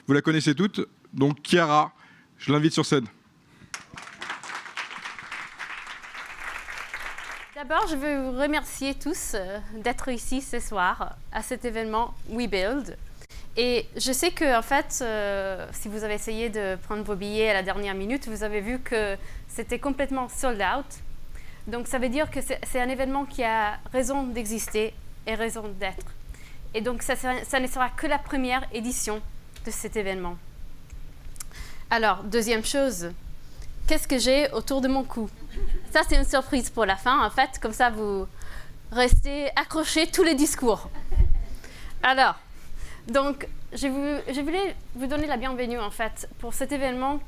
Vous la connaissez toutes. Donc Chiara, je l'invite sur scène. D'abord, je veux vous remercier tous d'être ici ce soir à cet événement WeBuild. Et je sais que, en fait, si vous avez essayé de prendre vos billets à la dernière minute, vous avez vu que c'était complètement sold out. Donc, ça veut dire que c'est un événement qui a raison d'exister et raison d'être. Et donc, ça ne sera que la première édition de cet événement. Alors, deuxième chose, qu'est-ce que j'ai autour de mon cou? Ça, c'est une surprise pour la fin, en fait. Comme ça, vous restez accrochés tous les discours. Alors, donc, je voulais vous donner la bienvenue, en fait, pour cet événement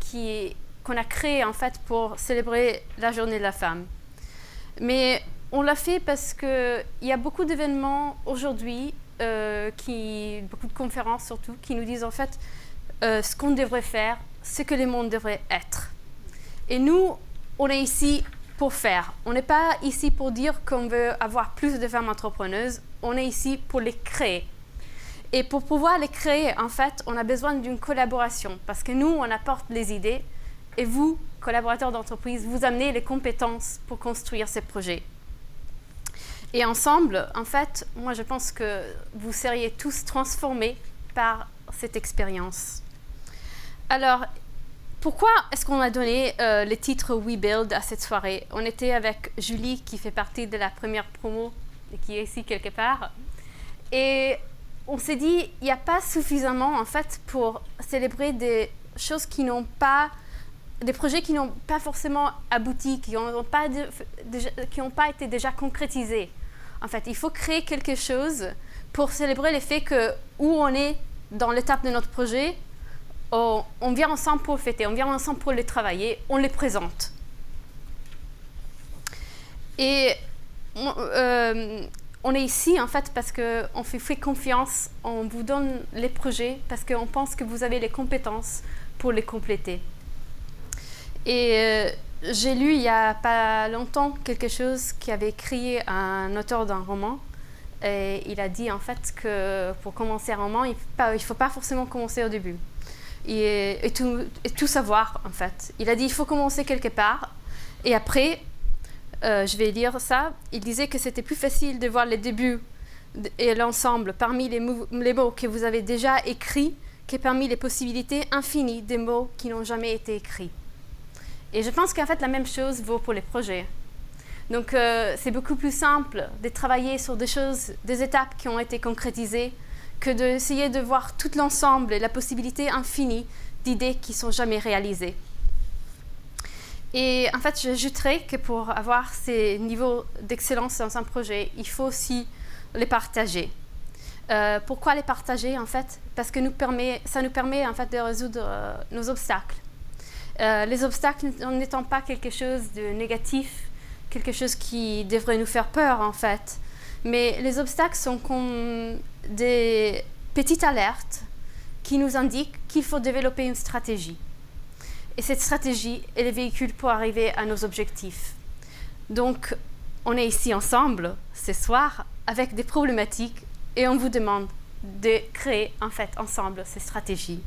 qu'on a créé, en fait, pour célébrer la Journée de la femme. Mais on l'a fait parce qu'il y a beaucoup d'événements aujourd'hui, beaucoup de conférences surtout, qui nous disent, en fait, ce qu'on devrait faire, ce que le monde devrait être. Et nous, on est ici pour faire. On n'est pas ici pour dire qu'on veut avoir plus de femmes entrepreneuses, on est ici pour les créer. Et pour pouvoir les créer, en fait, on a besoin d'une collaboration parce que nous, on apporte les idées et vous, collaborateurs d'entreprise, vous amenez les compétences pour construire ces projets. Et ensemble, en fait, moi, je pense que vous seriez tous transformés par cette expérience. Alors, pourquoi est-ce qu'on a donné le titre WeBuild à cette soirée? On était avec Julie, qui fait partie de la première promo et qui est ici quelque part. Et on s'est dit, il n'y a pas suffisamment, en fait, pour célébrer des choses qui n'ont pas, des projets qui n'ont pas forcément abouti, qui n'ont pas été déjà concrétisés. En fait, il faut créer quelque chose pour célébrer le fait que où on est dans l'étape de notre projet, on vient ensemble pour le fêter, on vient ensemble pour les travailler, on les présente. Et on est ici, en fait, parce qu'on fait confiance, on vous donne les projets, parce qu'on pense que vous avez les compétences pour les compléter. Et j'ai lu il n'y a pas longtemps quelque chose qui avait écrit un auteur d'un roman. Et il a dit, en fait, que pour commencer un roman, il ne faut pas forcément commencer au début. Et tout savoir, en fait. Il a dit, il faut commencer quelque part. Et après, je vais lire ça, il disait que c'était plus facile de voir les débuts et l'ensemble parmi les mots que vous avez déjà écrits que parmi les possibilités infinies des mots qui n'ont jamais été écrits. Et je pense qu'en fait, la même chose vaut pour les projets. Donc, c'est beaucoup plus simple de travailler sur des choses, des étapes qui ont été concrétisées, que d'essayer de voir tout l'ensemble et la possibilité infinie d'idées qui ne sont jamais réalisées. Et en fait, j'ajouterais que pour avoir ces niveaux d'excellence dans un projet, il faut aussi les partager. Pourquoi les partager, en fait? Parce que ça nous permet en fait, de résoudre nos obstacles. Les obstacles n'étant pas quelque chose de négatif, quelque chose qui devrait nous faire peur, en fait. Mais les obstacles sont comme des petites alertes qui nous indiquent qu'il faut développer une stratégie. Et cette stratégie est le véhicule pour arriver à nos objectifs. Donc, on est ici ensemble, ce soir, avec des problématiques et on vous demande de créer, en fait, ensemble ces stratégies.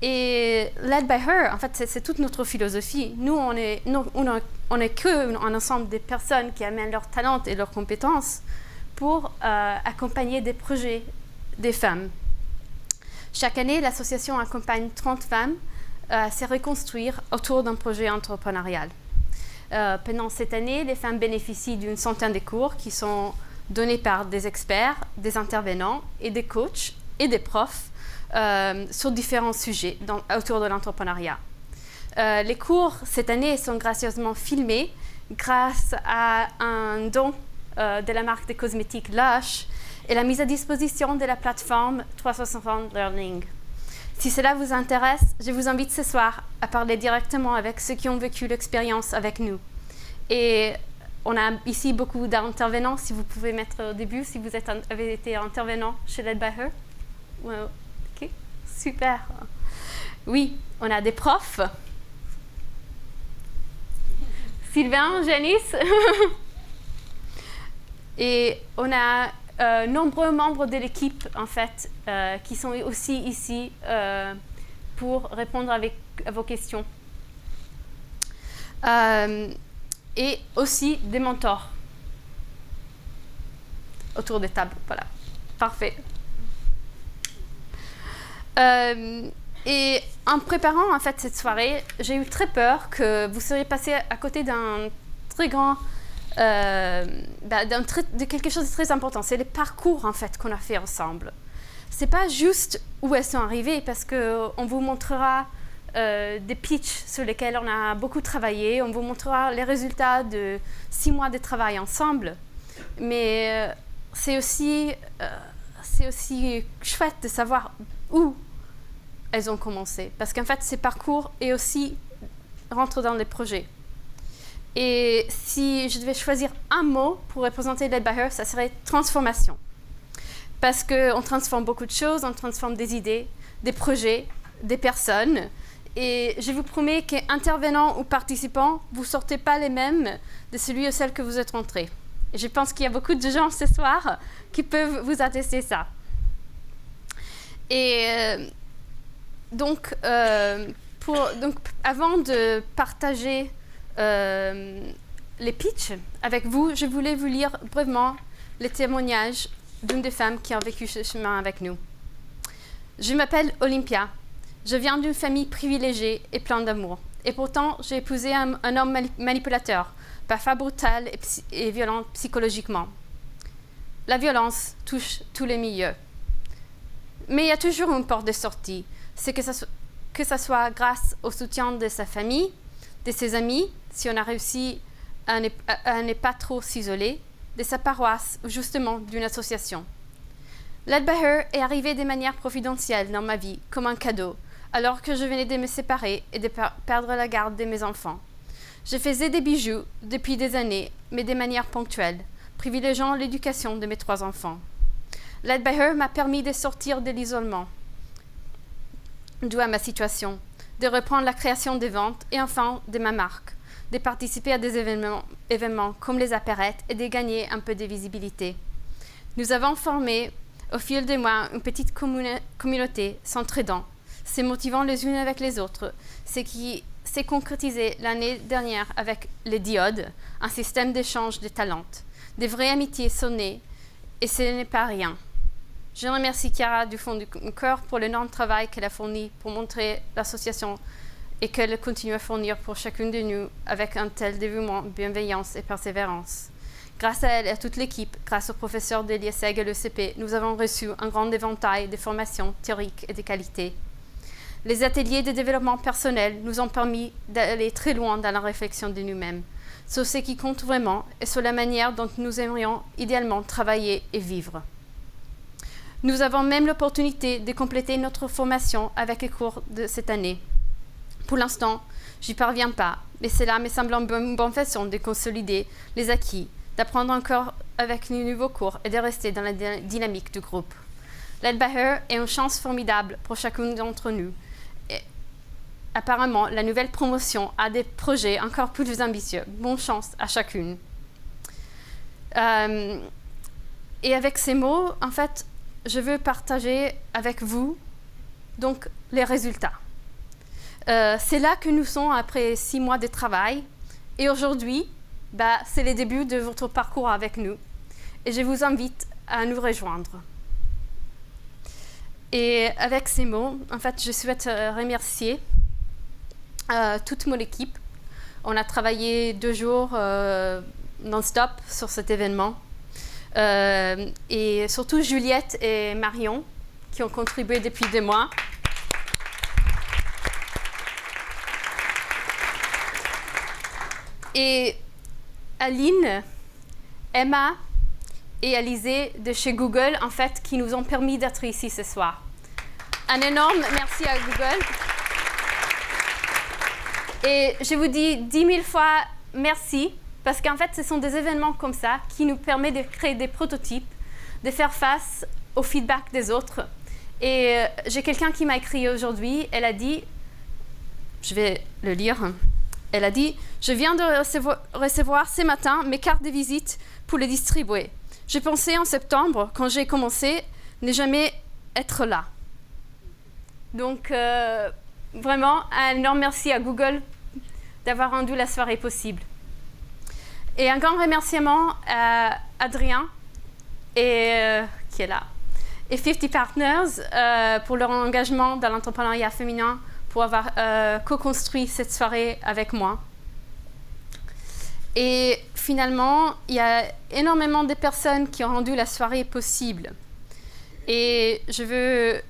Et Led by Her, en fait, c'est toute notre philosophie. Nous, on est qu'un ensemble de personnes qui amènent leurs talents et leurs compétences pour accompagner des projets des femmes. Chaque année, l'association accompagne 30 femmes à se reconstruire autour d'un projet entrepreneurial. Pendant cette année, les femmes bénéficient d'une centaine de cours qui sont donnés par des experts, des intervenants et des coachs et des profs sur différents sujets autour de l'entrepreneuriat. Les cours cette année sont gracieusement filmés grâce à un don de la marque de cosmétiques Lush et la mise à disposition de la plateforme 360 Learning. Si cela vous intéresse, je vous invite ce soir à parler directement avec ceux qui ont vécu l'expérience avec nous. Et on a ici beaucoup d'intervenants, si vous pouvez mettre au début, si vous avez été intervenant chez Led by Her. Well, ok, super. Oui, on a des profs. Sylvain, Janice. Et on a nombreux membres de l'équipe, en fait, qui sont aussi ici pour répondre à vos questions. Et aussi des mentors autour des tables. Voilà, parfait. Et en préparant en fait cette soirée, j'ai eu très peur que vous seriez passé à côté d'un très grand, de quelque chose de très important. C'est les parcours en fait qu'on a fait ensemble. C'est pas juste où elles sont arrivées, parce que on vous montrera des pitchs sur lesquels on a beaucoup travaillé. On vous montrera les résultats de 6 mois de travail ensemble. Mais c'est aussi chouette de savoir où elles ont commencé. Parce qu'en fait, ces parcours et aussi rentrent dans les projets. Et si je devais choisir un mot pour représenter Led by Her, ça serait transformation. Parce qu'on transforme beaucoup de choses, on transforme des idées, des projets, des personnes. Et je vous promets qu'intervenants ou participants, vous ne sortez pas les mêmes de celui ou celle que vous êtes rentrés. Et je pense qu'il y a beaucoup de gens ce soir qui peuvent vous attester ça. Et donc, avant de partager les pitchs avec vous, je voulais vous lire brièvement les témoignages d'une des femmes qui a vécu ce chemin avec nous. Je m'appelle Olympia. Je viens d'une famille privilégiée et pleine d'amour. Et pourtant, j'ai épousé un homme manipulateur, parfois brutal et violent psychologiquement. La violence touche tous les milieux. Mais il y a toujours une porte de sortie. C'est que ça soit grâce au soutien de sa famille, de ses amis, si on a réussi à ne pas trop s'isoler, de sa paroisse ou justement d'une association. Led by Her est arrivé de manière providentielle dans ma vie, comme un cadeau, alors que je venais de me séparer et de perdre la garde de mes enfants. Je faisais des bijoux depuis des années, mais de manière ponctuelle, privilégiant l'éducation de mes 3 enfants. Led by Her m'a permis de sortir de l'isolement dû à ma situation, de reprendre la création des ventes et enfin de ma marque, de participer à des événements comme les apérettes et de gagner un peu de visibilité. Nous avons formé au fil des mois une petite communauté s'entraidant, se motivant les unes avec les autres, ce qui s'est concrétisé l'année dernière avec les diodes, un système d'échange de talents. Des vraies amitiés sont nées et ce n'est pas rien. Je remercie Chiara du fond du cœur pour l'énorme travail qu'elle a fourni pour montrer l'association et qu'elle continue à fournir pour chacune de nous avec un tel dévouement, bienveillance et persévérance. Grâce à elle et à toute l'équipe, grâce aux professeurs de l'ISEG et l'ECP, nous avons reçu un grand éventail de formations théoriques et de qualité. Les ateliers de développement personnel nous ont permis d'aller très loin dans la réflexion de nous-mêmes, sur ce qui compte vraiment et sur la manière dont nous aimerions idéalement travailler et vivre. Nous avons même l'opportunité de compléter notre formation avec les cours de cette année. Pour l'instant, je n'y parviens pas, mais cela me semble une bonne façon de consolider les acquis, d'apprendre encore avec les nouveaux cours et de rester dans la dynamique du groupe. Led by Her est une chance formidable pour chacun d'entre nous. Et apparemment, la nouvelle promotion a des projets encore plus ambitieux. Bonne chance à chacune. Et avec ces mots, en fait, je veux partager avec vous donc les résultats. C'est là que nous sommes après 6 mois de travail. Et aujourd'hui, c'est le début de votre parcours avec nous. Et je vous invite à nous rejoindre. Et avec ces mots, en fait, je souhaite remercier toute mon équipe. On a travaillé 2 jours non-stop sur cet événement. Et surtout Juliette et Marion, qui ont contribué depuis 2 mois. Et Aline, Emma et Alizé de chez Google, en fait, qui nous ont permis d'être ici ce soir. Un énorme merci à Google. Et je vous dis 10 000 fois merci, parce qu'en fait, ce sont des événements comme ça qui nous permettent de créer des prototypes, de faire face au feedback des autres. Et j'ai quelqu'un qui m'a écrit aujourd'hui, elle a dit, je vais le lire, elle a dit « Je viens de recevoir ce matin mes cartes de visite pour les distribuer. j'ai pensé en septembre, quand j'ai commencé, ne jamais être là. Donc, vraiment, un énorme merci à Google d'avoir rendu la soirée possible. Et un grand remerciement à Adrien, qui est là, et 50 Partners pour leur engagement dans l'entrepreneuriat féminin, pour avoir co-construit cette soirée avec moi. Et finalement, il y a énormément de personnes qui ont rendu la soirée possible. Et je veux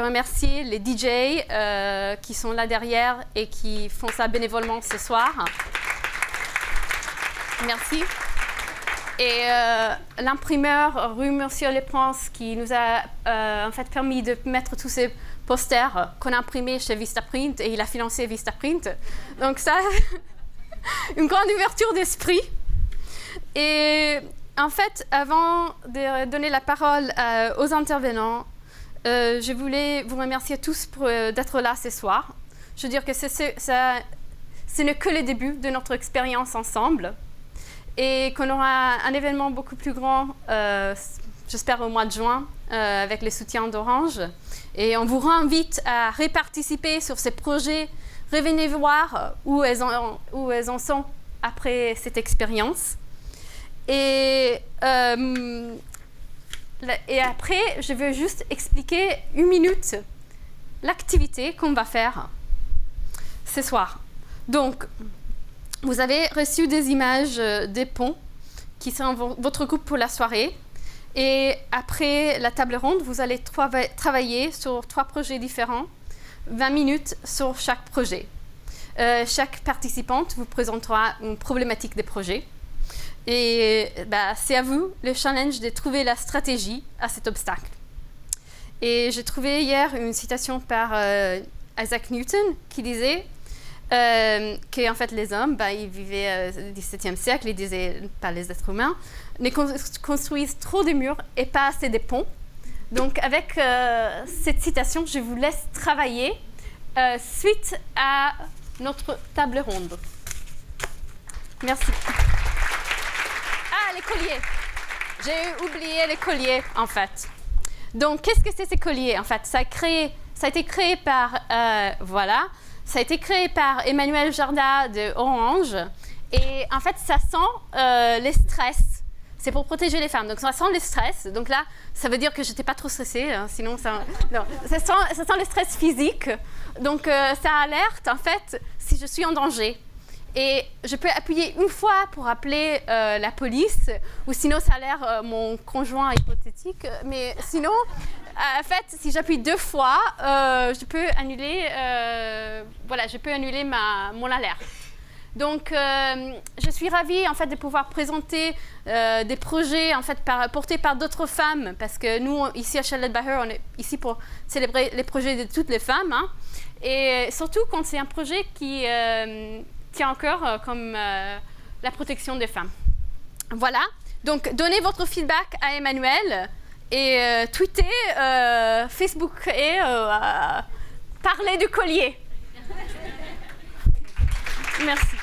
remercier les DJ qui sont là derrière et qui font ça bénévolement ce soir. Merci. Et l'imprimeur rue Monsieur-le-Prince qui nous a en fait permis de mettre tous ces posters qu'on a imprimés chez Vistaprint et il a financé Vistaprint. Donc ça, une grande ouverture d'esprit. Et en fait, avant de donner la parole aux intervenants, je voulais vous remercier tous d'être là ce soir. Je veux dire que ce n'est que le début de notre expérience ensemble et qu'on aura un événement beaucoup plus grand, j'espère au mois de juin, avec le soutien d'Orange. Et on vous invite à reparticiper sur ces projets. Revenez voir où elles en sont après cette expérience. Et après, je veux juste expliquer une minute l'activité qu'on va faire ce soir. Donc, vous avez reçu des images des ponts qui sont votre groupe pour la soirée. Et après la table ronde, vous allez travailler sur 3 projets différents, 20 minutes sur chaque projet. Chaque participante vous présentera une problématique des projets. Et c'est à vous le challenge de trouver la stratégie à cet obstacle. Et j'ai trouvé hier une citation par Isaac Newton qui disait que en fait les hommes, ils vivaient au XVIIe siècle, ils disaient pas les êtres humains, ne construisent trop de murs et pas assez de ponts. Donc avec cette citation, je vous laisse travailler suite à notre table ronde. Merci. Ah, les colliers. J'ai oublié les colliers, en fait. Donc, qu'est-ce que c'est ces colliers, en fait? Ça a été créé par, ça a été créé par Emmanuel Jarda de Orange. Et en fait, ça sent le stress. C'est pour protéger les femmes. Donc, ça sent le stress. Donc là, ça veut dire que je n'étais pas trop stressée. Hein, sinon, ça sent le stress physique. Donc, ça alerte, en fait, si je suis en danger. Et je peux appuyer une fois pour appeler la police, ou sinon ça a l'air mon conjoint hypothétique. Mais sinon, en fait, si j'appuie 2 fois, je peux annuler, mon alerte. Donc, je suis ravie en fait de pouvoir présenter des projets en fait portés par d'autres femmes, parce que nous ici à Charlotte-Baher, on est ici pour célébrer les projets de toutes les femmes, hein, et surtout quand c'est un projet qui tient encore comme la protection des femmes. Voilà. Donc, donnez votre feedback à Emmanuel et tweetez, Facebook et parlez du collier. Merci.